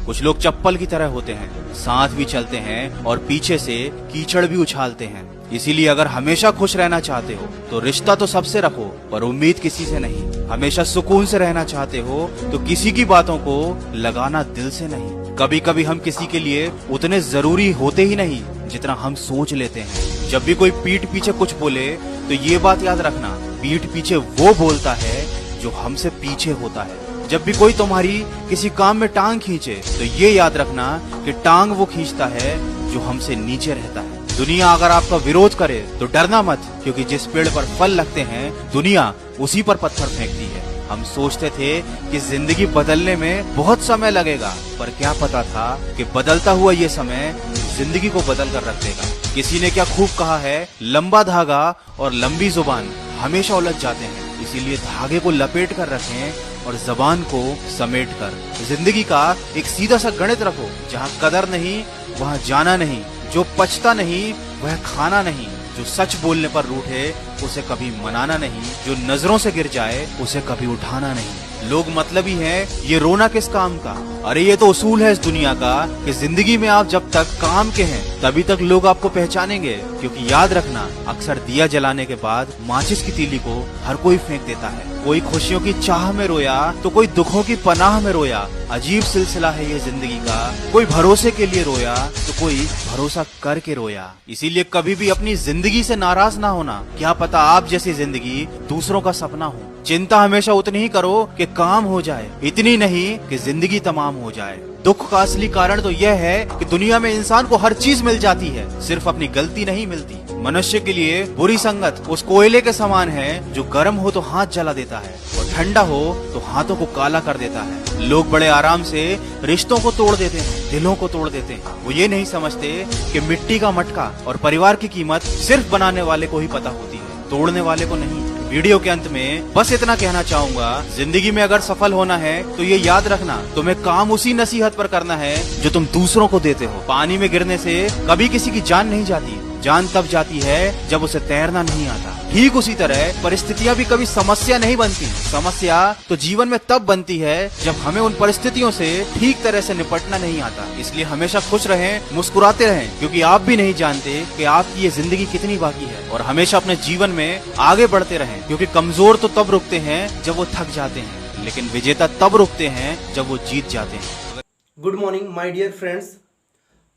कुछ लोग चप्पल की तरह होते हैं, साथ भी चलते हैं और पीछे से कीचड़ भी उछालते हैं। इसीलिए अगर हमेशा खुश रहना चाहते हो तो रिश्ता तो सबसे रखो, पर उम्मीद किसी से नहीं। हमेशा सुकून से रहना चाहते हो तो किसी की बातों को लगाना दिल से नहीं। कभी कभी हम किसी के लिए उतने जरूरी होते ही नहीं जितना हम सोच लेते हैं। जब भी कोई पीठ पीछे कुछ बोले तो ये बात याद रखना, पीठ पीछे वो बोलता है जो हमसे पीछे होता है। जब भी कोई तुम्हारी किसी काम में टांग खींचे तो ये याद रखना कि टांग वो खींचता है जो हमसे नीचे रहता है। दुनिया अगर आपका विरोध करे तो डरना मत, क्योंकि जिस पेड़ पर फल लगते हैं दुनिया उसी पर पत्थर फेंकती है। हम सोचते थे कि जिंदगी बदलने में बहुत समय लगेगा, पर क्या पता था कि बदलता हुआ ये समय जिंदगी को बदल कर रख देगा। किसी ने क्या खूब कहा है, लंबा धागा और लंबी जुबान हमेशा उलझ जाते हैं, इसीलिए धागे को लपेट कर रखें और जबान को समेट कर। जिंदगी का एक सीधा सा गणित रखो, जहाँ कदर नहीं वहाँ जाना नहीं, जो पचता नहीं वह खाना नहीं, जो सच बोलने पर रूठे उसे कभी मनाना नहीं, जो नजरों से गिर जाए उसे कभी उठाना नहीं। लोग मतलबी हैं, ये रोना किस काम का। अरे ये तो उसूल है इस दुनिया का कि जिंदगी में आप जब तक काम के हैं तभी तक लोग आपको पहचानेंगे। क्योंकि याद रखना, अक्सर दिया जलाने के बाद माचिस की तीली को हर कोई फेंक देता है। कोई खुशियों की चाह में रोया तो कोई दुखों की पनाह में रोया। अजीब सिलसिला है ये जिंदगी का, कोई भरोसे के लिए रोया तो कोई भरोसा करके रोया। इसीलिए कभी भी अपनी जिंदगी से नाराज ना होना, क्या पता आप जैसी जिंदगी दूसरों का सपना हो। चिंता हमेशा उतनी ही करो कि काम हो जाए, इतनी नहीं कि जिंदगी तमाम हो जाए। दुख का असली कारण तो यह है कि दुनिया में इंसान को हर चीज मिल जाती है, सिर्फ अपनी गलती नहीं मिलती। मनुष्य के लिए बुरी संगत उस कोयले के समान है जो गर्म हो तो हाथ जला देता है और ठंडा हो तो हाथों को काला कर देता है। लोग बड़े आराम से रिश्तों को तोड़ देते हैं, दिलों को तोड़ देते हैं। वो ये नहीं समझते कि मिट्टी का मटका और परिवार की कीमत सिर्फ बनाने वाले को ही पता होती है, तोड़ने वाले को नहीं। वीडियो के अंत में बस इतना कहना चाहूंगा, जिंदगी में अगर सफल होना है तो ये याद रखना, तुम्हें काम उसी नसीहत पर करना है जो तुम दूसरों को देते हो। पानी में गिरने से कभी किसी की जान नहीं जाती, जान तब जाती है जब उसे तैरना नहीं आता। ठीक उसी तरह परिस्थितियां भी कभी समस्या नहीं बनती, समस्या तो जीवन में तब बनती है जब हमें उन परिस्थितियों से ठीक तरह से निपटना नहीं आता। इसलिए हमेशा खुश रहें, मुस्कुराते रहें, क्योंकि आप भी नहीं जानते कि आपकी ये जिंदगी कितनी बाकी है। और हमेशा अपने जीवन में आगे बढ़ते रहें, क्योंकि कमजोर तो तब रुकते हैं जब वो थक जाते हैं, लेकिन विजेता तब रुकते हैं जब वो जीत जाते हैं। Good morning my dear friends.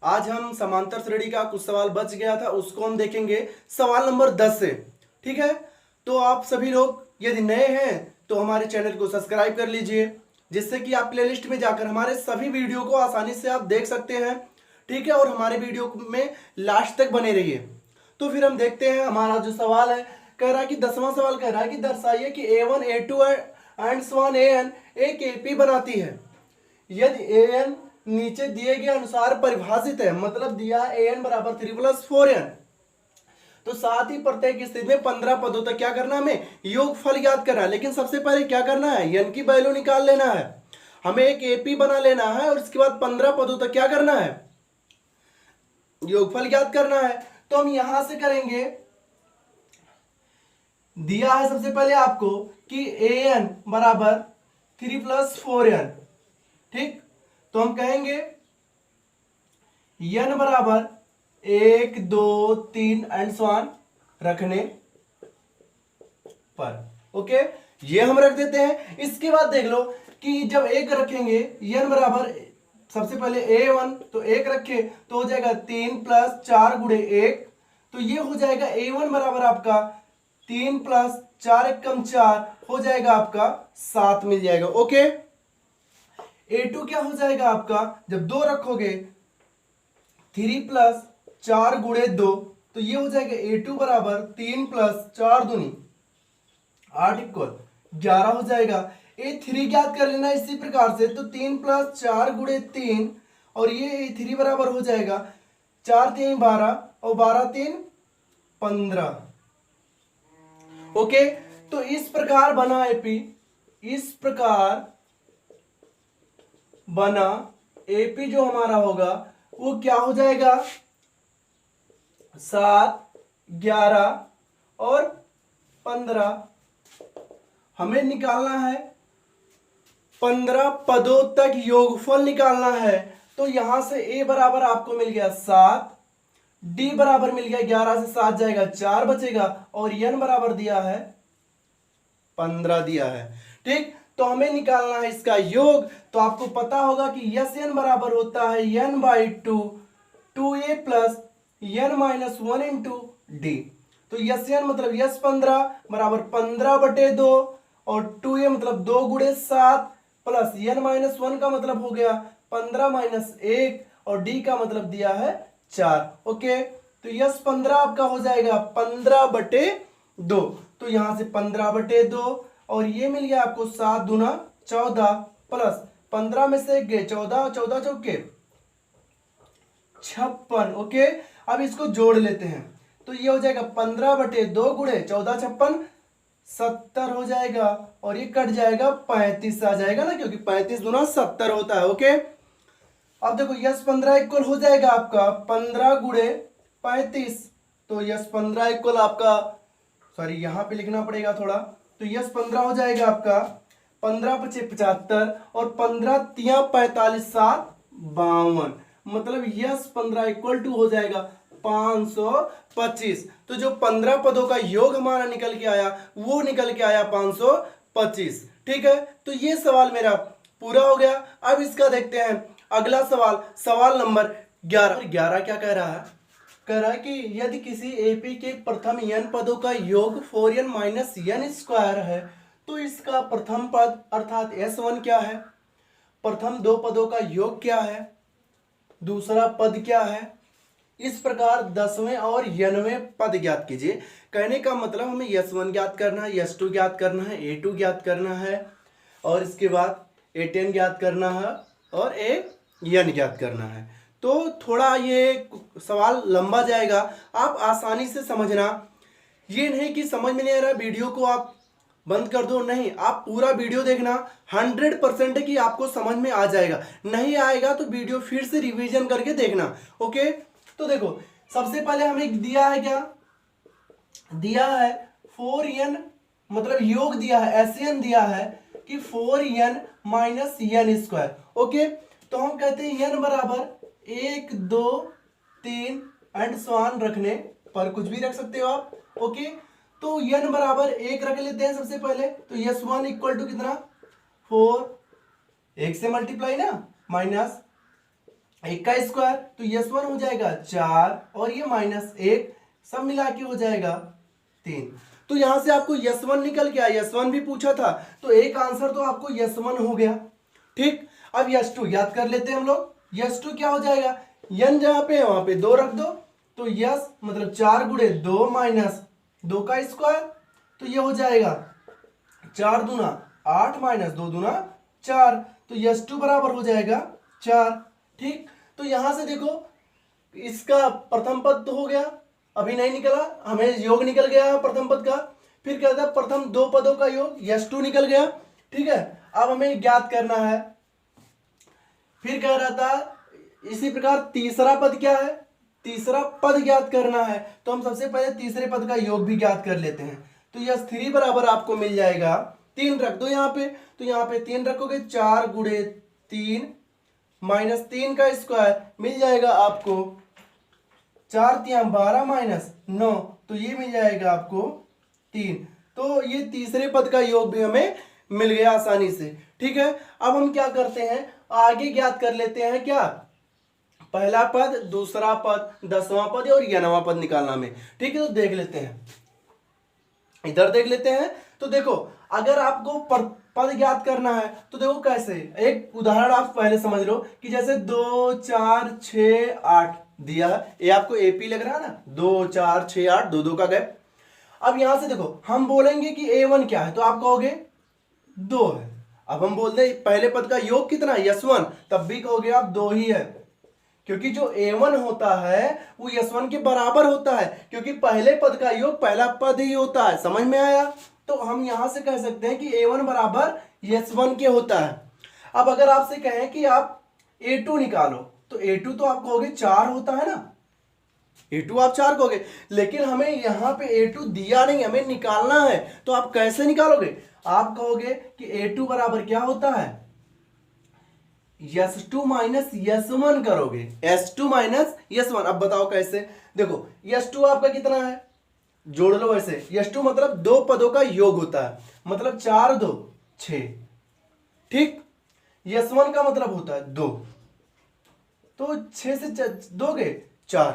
आज हम समांतर श्रेणी का कुछ सवाल बच गया था, उसको हम देखेंगे सवाल नंबर 10 से। ठीक है, तो आप सभी लोग यदि नए हैं तो हमारे चैनल को सब्सक्राइब कर लीजिए, जिससे कि आप प्लेलिस्ट में जाकर हमारे सभी वीडियो को आसानी से आप देख सकते हैं। ठीक है, और हमारे वीडियो में लास्ट तक बने रहिए। तो फिर हम देखते हैं हमारा जो सवाल है, कह रहा है कि 10वां सवाल कह रहा है कि दर्शाइए कि A1 A2 एंड स्वान AN एक AP बनाती है यदि AN नीचे दिए गए अनुसार परिभाषित है। मतलब दिया AN बराबर 3 + 4N, तो साथ ही प्रत्येक स्थिति में 15 पदों तक क्या करना, हमें योगफल याद करना है। लेकिन सबसे पहले क्या करना है, n की वैल्यू निकाल लेना है। हमें एक AP बना लेना है और इसके बाद 15 पदों तक क्या करना है, योगफल याद करना है। तो हम यहां से करेंगे, दिया है सबसे पहले आपको कि AN बराबर 3 + 4N। ठीक, तो हम कहेंगे n बराबर 1 2 3 एंड स्वान रखने पर। ओके, ये हम रख देते हैं। इसके बाद देख लो कि जब 1 रखेंगे, n बराबर सबसे पहले A1 तो 1 रखे तो हो जाएगा 3 + 4 × 1, तो ये हो जाएगा A1 बराबर आपका 3 + 4 = 4 हो जाएगा आपका 7 मिल जाएगा। ओके, A2 क्या हो जाएगा आपका, जब 2 रखोगे 3 + 4 × 2, तो ये हो जाएगा A2 बराबर 3 + 4 दूनी 8 = 11 हो जाएगा। A3 ज्ञात कर लेना इसी प्रकार से, तो 3 + 4 × 3 और ये A3 बराबर हो जाएगा 4 3 12 और 12 3 15। ओके, तो इस प्रकार बना AP, इस प्रकार बना AP जो हमारा होगा वो क्या हो जाएगा, 7 11 और 15। हमें निकालना है 15 पदों तक योगफल निकालना है। तो यहां से a बराबर आपको मिल गया 7, d बराबर मिल गया 11 से 7 जाएगा 4 बचेगा, और n बराबर दिया है 15 दिया है। ठीक, तो हमें निकालना है इसका योग। तो आपको पता होगा कि यस एन बराबर होता है n/2 2a plus n-1 into D. तो यस एन मतलब यस 15 बराबर 15/2 और 2a मतलब 2 गुणे 7 प्लस n-1 का मतलब हो गया 15-1 और d का मतलब दिया है 4। ओके, तो यस 15 आपका हो जाएगा 15/2। तो यहां से 15/2 और ये मिल गया आपको 7 दूना 14 प्लस 15 में से 1 गए 14, 14 चौके 56। ओके, अब इसको जोड़ लेते हैं। तो ये हो जाएगा 15/2 गुणे 14 56 70 हो जाएगा, और ये कट जाएगा 35 आ जाएगा ना, क्योंकि 35 दूना 70 होता है। ओके, अब देखो यस 15 इक्वल हो जाएगा आपका 15 गुणे 35। तो यस 15 इक्वल आपका, सॉरी यहां पे लिखना पड़ेगा थोड़ा, तो यस 15 हो जाएगा आपका 15×5 75 और 15×3 45 7 52, मतलब यस 15 इक्वल टू हो जाएगा 525। तो जो 15 पदों का योग हमारा निकल के आया वो निकल के आया 525। ठीक है, तो ये सवाल मेरा पूरा हो गया। अब इसका देखते हैं अगला सवाल, सवाल नंबर 11। 11 क्या कह रहा है? कह रहा है कि यदि किसी एपी के प्रथम n पदों का योग 4n माइनस n स्क्वायर है तो इसका प्रथम पद अर्थात s1 क्या है, प्रथम 2 पदों का योग क्या है, दूसरा पद क्या है, इस प्रकार 10वें और 11वें पद ज्ञात कीजिए। कहने का मतलब हमें s1 ज्ञात करना है, s2 ज्ञात करना है, a2 ज्ञात करना है, और इसके बाद a10 ज्ञात करना है और an ज्ञात करना है। तो थोड़ा ये सवाल लंबा जाएगा, आप आसानी से समझना। ये नहीं कि समझ में नहीं आ रहा वीडियो को आप बंद कर दो, नहीं, आप पूरा वीडियो देखना। 100% है कि आपको समझ में आ जाएगा, नहीं आएगा तो वीडियो फिर से रिवीजन करके देखना। ओके, तो देखो सबसे पहले हमें दिया है क्या, दिया है 4n, मतलब योग दिया है, SN दिया है कि 4n minus n square. Okay, तो हम कहते हैं n बराबर 1 2 3 एंड स्वान रखने पर कुछ भी रख सकते हो आप। ओके, तो n बराबर 1 रख लेते हैं सबसे पहले। तो s1 इक्वल टू कितना 4, 1 से मल्टीप्लाई ना, माइनस 1 का स्क्वायर, तो s1 हो जाएगा 4 और ये माइनस 1 सब मिला के हो जाएगा 3। तो यहां से आपको s1 निकल गया, s1 भी पूछा था तो एक आंसर तो आपको s1 हो गया। ठीक, अब s2 याद कर लेते हैं हम लोग। s2 क्या हो जाएगा, n जहां पे है वहां पे 2 रख दो, तो s मतलब 4 गुणे 2 माइनस 2 का स्क्वायर, तो ये हो जाएगा 4 दूना 8 माइनस 2 दूना 4, तो s2 बराबर हो जाएगा 4। ठीक, तो यहां से देखो इसका प्रथम पद तो हो गया, अभी नहीं निकला, हमें योग निकल गया प्रथम पद का। फिर क्या था, प्रथम 2 पदों का योग s2 निकल गया। ठीक है, अब हमें ज्ञात करना है, फिर कह रहा था इसी प्रकार तीसरा पद क्या है, तीसरा पद ज्ञात करना है। तो हम सबसे पहले तीसरे पद का योग भी ज्ञात कर लेते हैं। तो s3 बराबर आपको मिल जाएगा 3 रख दो यहाँ पे, तो यहाँ पे 3 रखोगे, 4 गुणे 3 माइनस 3 का स्क्वायर मिल जाएगा आपको 4 3 12 माइनस 9, तो ये मिल जाएगा आपको 3। तो ये तीसरे पद का योग भी हमें मिल गया आसानी से। ठीक है, अब हम क्या करते हैं, आगे ज्ञात कर लेते हैं क्या, पहला पद, दूसरा पद, 10वां पद और 11वां पद निकालना में। ठीक है, तो देख लेते हैं, इधर देख लेते हैं। तो देखो अगर आपको पद ज्ञात करना है तो देखो कैसे, एक उदाहरण आप पहले समझ लो कि जैसे 2 4 6 8 दिया है, ये आपको एपी लग रहा है ना, 2 4 6 8 2 2 का गैप। अब यहां से देखो हम बोलेंगे कि a1 क्या है, तो आप कहोगे 2 है। अब हम बोलते हैं पहले पद का योग कितना है, s1, तब भी कहोगे आप 2 ही है, क्योंकि जो a1 होता है वो s1 के बराबर होता है, क्योंकि पहले पद का योग पहला पद ही होता है। समझ में आया? तो हम यहां से कह सकते हैं कि a1 बराबर s1 के होता है। अब अगर आपसे कहें कि आप a2 निकालो, तो a2 तो आप कहोगे 4 होता है ना, a2 आप 4 कहोगे, लेकिन हमें यहां पे a2 दिया नहीं, हमें निकालना है। तो आप कैसे निकालोगे, आप कहोगे कि a2 बराबर क्या होता है, S2 माइनस S1 करोगे, S2 माइनस S1। अब बताओ कैसे। देखो S2 आपका कितना है, जोड़ लो ऐसे। S2 मतलब दो पदों का योग होता है, मतलब 4 2 6, ठीक। S1 का मतलब होता है 2, तो 6 से 2 गए 4।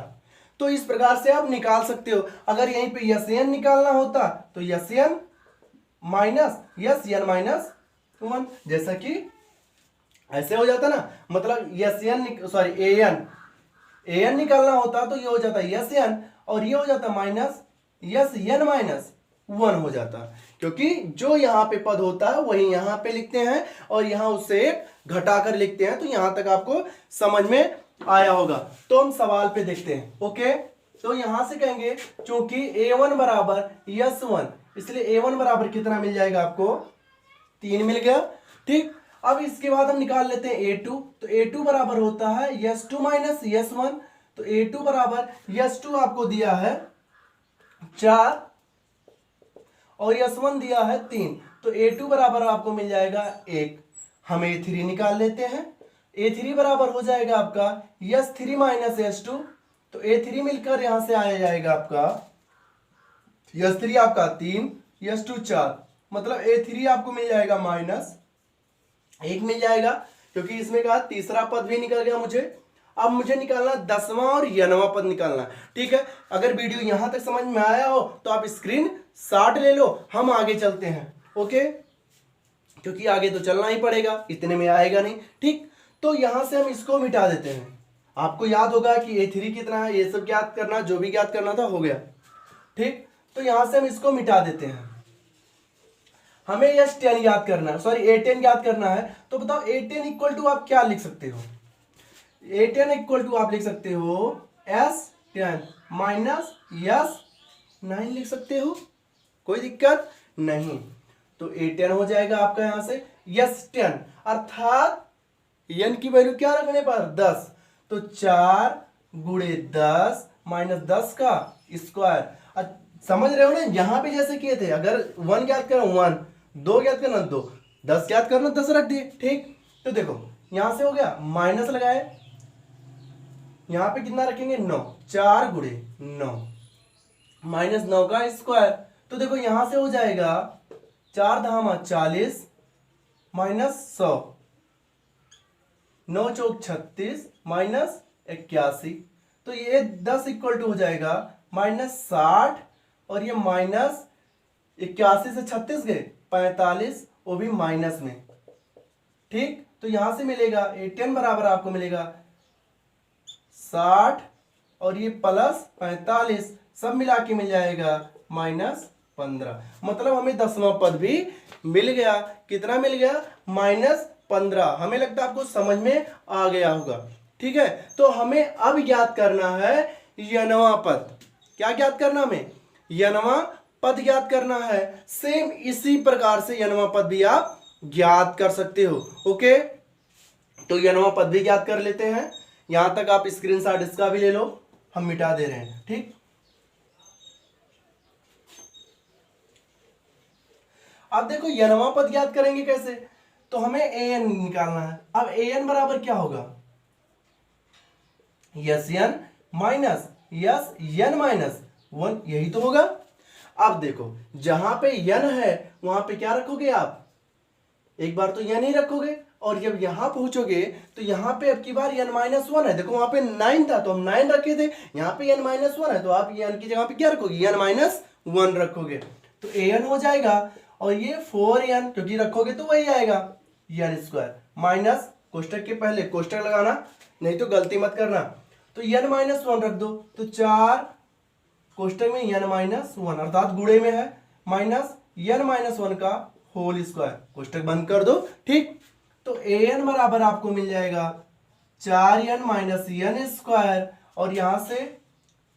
तो इस प्रकार से आप निकाल सकते हो। अगर यहीं पे SN निकालना होता तो SN माइनस SN माइनस 1, जैसा कि ऐसे हो जाता ना। मतलब SN सॉरी AN निकालना होता तो ये हो जाता SN, और ये हो जाता माइनस SN माइनस 1 हो जाता, क्योंकि जो यहाँ पे पद होता है वही यहाँ पे लिखते हैं और यहाँ उससे एक घटाकर लिखते हैं। तो यहाँ तक आपको समझ में आया होगा। तो हम सवाल पे देखते हैं। ओके, तो यहां से कहेंगे क्योंकि A1 बराबर S1, इसलिए A1 बराबर कितना मिल जाएगा आपको, 3 मिल गया, ठीक। अब इसके बाद हम निकाल लेते हैं A2। तो A2 बराबर होता है S2 माइनस S1। तो A2 बराबर S2 आपको दिया है 4 और S1 दिया है 3, तो A2 बराबर आपको मिल जाएगा 1। हम A3 निकाल लेते हैं। A3 बराबर हो जाएगा आपका S3 माइनस S2। तो A3 मिलकर यहां से आया जाएगा आपका S3 आपका 3, S2 4, मतलब A3 आपको मिल जाएगा माइनस 1 मिल जाएगा, क्योंकि इसमें कहा तीसरा पद भी निकल गया मुझे। अब मुझे निकालना 10वां और n वां पद निकालना, ठीक है। अगर वीडियो यहां तक समझ में आया हो तो आप स्क्रीन शॉट ले लो, हम आगे चलते हैं। ओके, क्योंकि आगे तो चलना ही पड़ेगा, इतने में आएगा नहीं, ठीक। तो यहां से हम इसको मिटा देते हैं। आपको याद होगा कि A3 कितना है, ये सब ज्ञात करना, जो भी ज्ञात करना था हो गया, ठीक। तो यहां से हम इसको मिटा देते हैं। हमें S10 याद करना है, सॉरी A10 याद करना है। तो बताओ A10 इक्वल टू आप क्या लिख सकते हो। A10 इक्वल टू आप लिख सकते हो S10 माइनस S9 लिख सकते हो, कोई दिक्कत नहीं। तो A10 हो जाएगा आपका यहां से S10, अर्थात n की वैल्यू क्या रखने पर 10, तो 4 गुणे 10 माइनस 10 का स्क्वायर। समझ रहे हो ना, यहां पे जैसे किए थे, अगर 1 ज्ञात करना 1, 2 ज्ञात करना 2, 10 ज्ञात करना 10 रख दिए, ठीक। तो देखो यहां से हो गया, माइनस लगाए, यहां पे कितना रखेंगे 9, 4 गुणे 9 माइनस 9 का स्क्वायर। तो देखो यहां से हो जाएगा 4 धामा 40 माइनस 100, 9 चौक 36 माइनस 81। तो ये 10 इक्वल टू हो जाएगा माइनस 60, और ये माइनस 81 से 36 गए 45, वो भी माइनस में, ठीक। तो यहां से मिलेगा A10 बराबर आपको मिलेगा 60 और ये प्लस 45, सब मिला के मिल जाएगा माइनस 15। मतलब हमें 10वां पद भी मिल गया। कितना मिल गया, माइनस 15। हमें लगता है आपको समझ में आ गया होगा, ठीक है। तो हमें अब ज्ञात करना है n वां पद। क्या ज्ञात करना, हमें n वां पद ज्ञात करना है। सेम इसी प्रकार से n वां पद भी आप ज्ञात कर सकते हो। ओके, तो n वां पद भी ज्ञात कर लेते हैं। यहां तक आप स्क्रीनशॉट इसका भी ले लो, हम मिटा दे रहे हैं, ठीक। अब देखो n वां पद ज्ञात करेंगे कैसे, तो हमें an निकालना है। अब an बराबर क्या होगा, Sn माइनस Sn माइनस 1, यही तो होगा। अब देखो जहां पे n है वहां पे क्या रखोगे आप, एक बार तो n ही रखोगे, और जब यहां पहुंचोगे तो यहां पे अब की बार n माइनस 1 है। देखो वहां पे 9 था तो हम 9 रखे थे, यहां पे n माइनस 1 है तो आप n की जगह पे क्या रखोगे, n माइनस 1 रखोगे, तो an हो जाएगा। और ये 4n क्योंकि रखोगे तो वही आएगा n स्क्वायर, माइनस कोष्टक के पहले कोष्टक लगाना, नहीं तो गलती मत करना। तो n माइनस 1 रख दो, तो 4 कोष्टक में n माइनस 1 अर्थात गुणे में है, माइनस n माइनस 1 का होल स्क्वायर, कोष्टक बंद कर दो, ठीक। तो an बराबर आपको मिल जाएगा 4n माइनस n स्क्वायर, और यहां से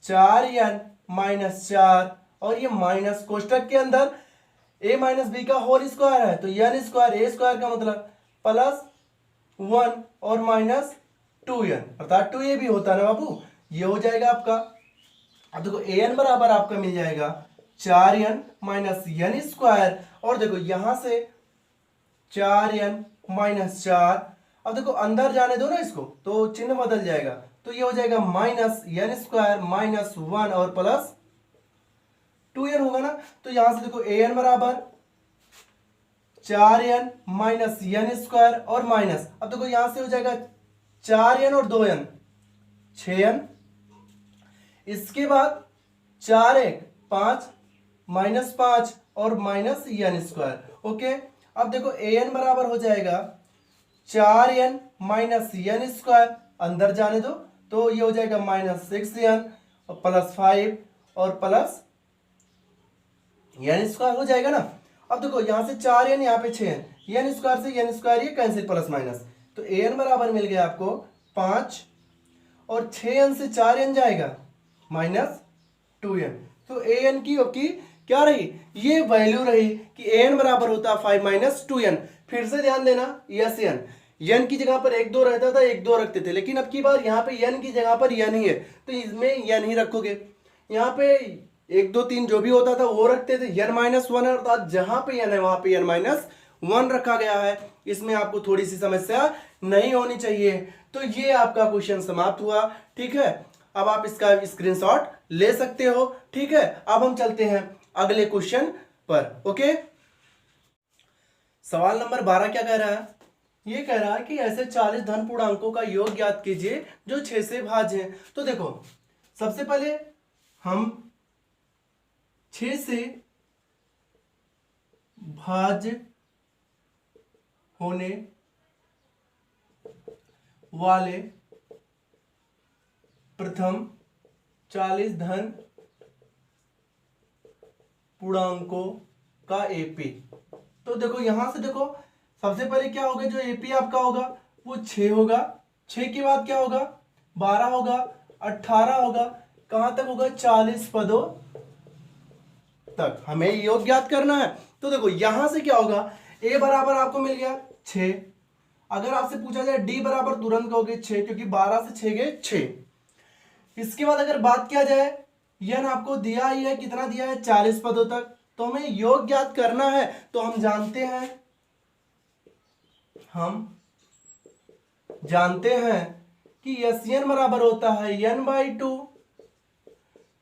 4n माइनस 4, और ये माइनस कोष्टक के अंदर a माइनस बी का होल स्क्वायर है, तो n स्क्वायर a स्क्वायर का मतलब प्लस 1 और माइनस 2n, अर्थात 2a भी होता है ना बाबू, ये हो जाएगा आपका। अब देखो an बराबर आपका मिल जाएगा 4n माइनस n स्क्वायर, और देखो यहां से 4n माइनस 4, अब देखो अंदर जाने दो ना इसको, तो चिन्ह बदल जाएगा, तो ये हो जाएगा माइनस एन स्क्वायर माइनस 1 और प्लस 2n होगा ना। तो यहां से देखो an बराबर 4n माइनस एन स्क्वायर और माइनस, अब देखो यहां से हो जाएगा 4n और 2n 6n, इसके बाद 4 1 5 माइनस 5 और माइनस एन स्क्वायर। ओके, अब देखो an बराबर हो जाएगा 4n माइनस एन स्क्वायर, अंदर जाने दो, तो ये हो जाएगा माइनस 6n और प्लस 5 और प्लस एन स्क्वायर हो जाएगा ना। अब देखो यहां से 4n यहाँ पे 6n, एन स्क्वायर से एन स्क्वायर ये कैंसिल प्लस माइनस, तो an बराबर मिल गया आपको 5 और 6n से 4n जाएगा माइनस 2n। तो an की क्या रही, ये वैल्यू रही कि an बराबर होता है 5 माइनस 2n। फिर से ध्यान देना, यस n की जगह पर 1 2 रहता था, 1 2 रखते थे, लेकिन अब की बार यहाँ पे n की जगह पर n ही है, तो इसमें n ही रखोगे। यहाँ पे 1 2 3 जो भी होता था वो रखते थे, n माइनस 1 अर्थात जहां पे n है वहां पे n माइनस 1 रखा गया है। इसमें आपको थोड़ी सी समस्या नहीं होनी चाहिए। तो ये आपका क्वेश्चन समाप्त हुआ। ठीक है, अब आप इसका स्क्रीनशॉट ले सकते हो। ठीक है, अब हम चलते हैं अगले क्वेश्चन पर। ओके, सवाल नंबर 12 क्या कह रहा है, ये कह रहा है कि ऐसे 40 धन पूर्णांकों का योग ज्ञात कीजिए जो 6 से भाज्य हैं। तो देखो सबसे पहले हम 6 से भाज्य होने वाले प्रथम 40 धन पूर्णांकों का एपी। तो देखो यहां से देखो सबसे पहले क्या होगा, जो एपी आपका होगा वो 6 होगा, 6 के बाद क्या होगा 12 होगा, 18 होगा, कहां तक होगा 40 पदों तक हमें योग ज्ञात करना है। तो देखो यहां से क्या होगा, ए बराबर आपको मिल गया 6, अगर आपसे पूछा जाए डी बराबर तुरंत कहोगे 6, क्योंकि 12 से 6 गए 6। इसके बाद अगर बात किया जाए, यन आपको दिया ही है, कितना दिया है 40 पदों तक, तो हमें योग ज्ञात करना है। तो हम जानते हैं कि यस एन बराबर होता है n by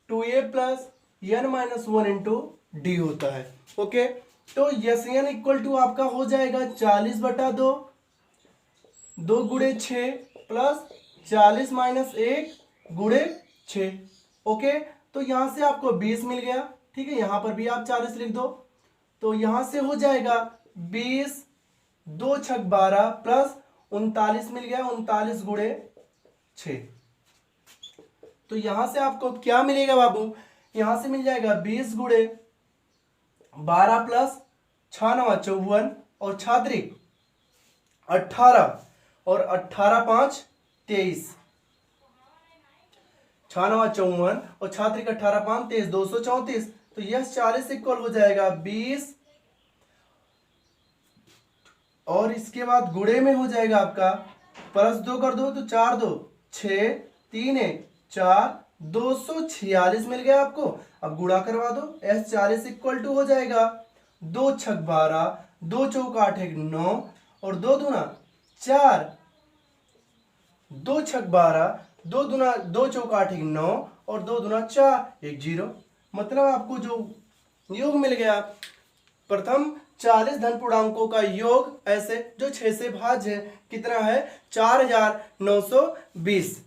2a plus n minus 1 into D होता है। ओके, तो यस एन इक्वल टू आपका हो जाएगा 40 बटा 2, 2 गुणे 6 प्लस 40 माइनस 1 गुणे 6। ओके, तो यहां से आपको 20 मिल गया। ठीक है, यहां पर भी आप 40 लिख दो, तो यहां से हो जाएगा 20 2 छक 12 प्लस 39 मिल गया, 39 गुणे 6। तो यहां से आपको क्या मिलेगा बाबू, यहां से मिल जाएगा 20 गुणे 12 प्लस 6 9 54 और छात्रिक 18 और 18 5 23, 6 9 54 और छात्रिक 18 5 23 234। तो यह 40 इक्वल हो जाएगा 20 और इसके बाद गुणे में हो जाएगा आपका प्लस 2 कर दो तो 4 2 6 3 1 4 246 मिल गया आपको। अब गुणा करवा दो, एस 40 इक्वल टू हो जाएगा 2 छक 12 2 चौक 8 1 9 और 2 दूना 4, 2 छक 12 2 चौक 8 1 9 और 2 दूना 4 1 0। मतलब आपको जो योग मिल गया प्रथम 40 धन पूर्णांकों का योग ऐसे जो 6 से भाज्य है, कितना है 4920।